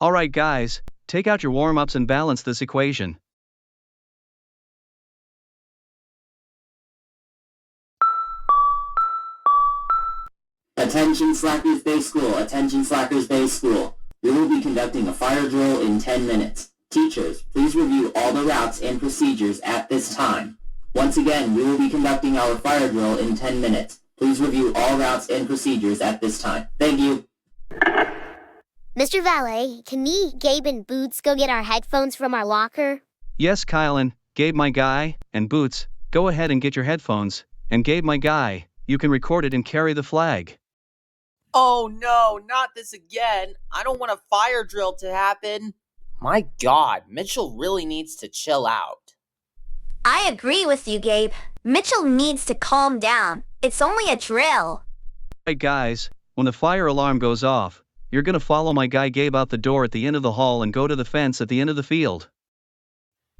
Alright guys, take out your warm-ups and balance this equation. Attention Slackers Bay School, attention Slackers Bay School. We will be conducting a fire drill in 10 minutes. Teachers, please review all the routes and procedures at this time. Once again, we will be conducting our fire drill in 10 minutes. Please review all routes and procedures at this time. Thank you. Mr. Valet, can me, Gabe, and Boots go get our headphones from our locker? Yes, Kyle and Gabe my guy, and Boots, go ahead and get your headphones, and Gabe my guy, you can record it and carry the flag. Oh no, not this again. I don't want a fire drill to happen. My God, Mitchell really needs to chill out. I agree with you, Gabe. Mitchell needs to calm down. It's only a drill. Alright guys, when the fire alarm goes off, you're gonna follow my guy Gabe out the door at the end of the hall and go to the fence at the end of the field.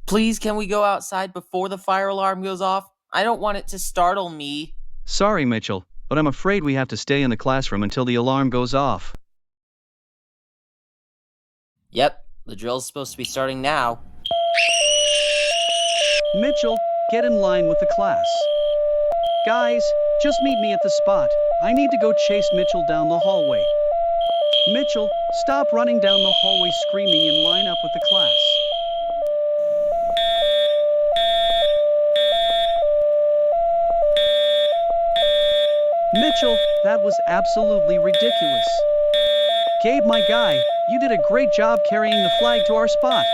Please, can we go outside before the fire alarm goes off? I don't want it to startle me. Sorry Mitchell, but I'm afraid we have to stay in the classroom until the alarm goes off. Yep, the drill's supposed to be starting now. Mitchell, get in line with the class. Guys, just meet me at the spot. I need to go chase Mitchell down the hallway. Mitchell, stop running down the hallway screaming and line up with the class. Mitchell, that was absolutely ridiculous. Gabe, my guy, you did a great job carrying the flag to our spot.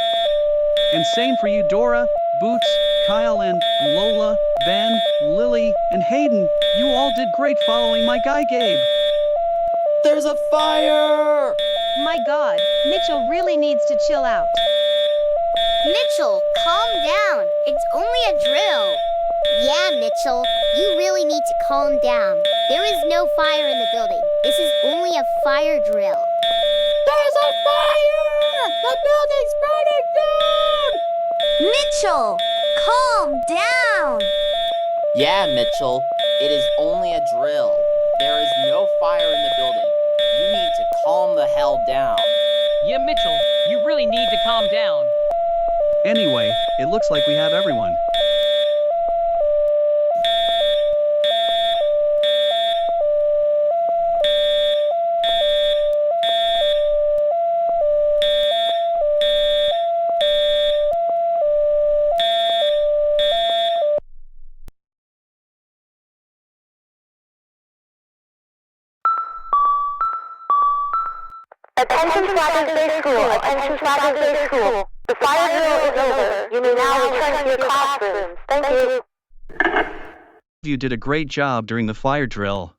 And same for you, Dora, Boots, Kyle, and Lola, Ben, Lily, and Hayden. You all did great following my guy Gabe. There's a fire! My God, Mitchell really needs to chill out. Mitchell, calm down. It's only a drill. Yeah, Mitchell, you really need to calm down. There is no fire in the building. This is only a fire drill. There's a fire! The building's burning down! Mitchell, calm down. Yeah, Mitchell, it is only a drill. There is no fire in the building. You need to calm the hell down. Yeah, Mitchell, you really need to calm down. Anyway, it looks like we have everyone. Attention Slackers Bay School, attention Slackers Bay School. The fire drill is over. You may now return to your classrooms. Thank you. You did a great job during the fire drill.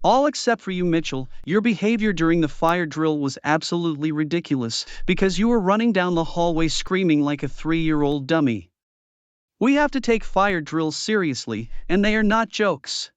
All except for you, Mitchell. Your behavior during the fire drill was absolutely ridiculous because you were running down the hallway screaming like a 3-year-old dummy. We have to take fire drills seriously, and they are not jokes.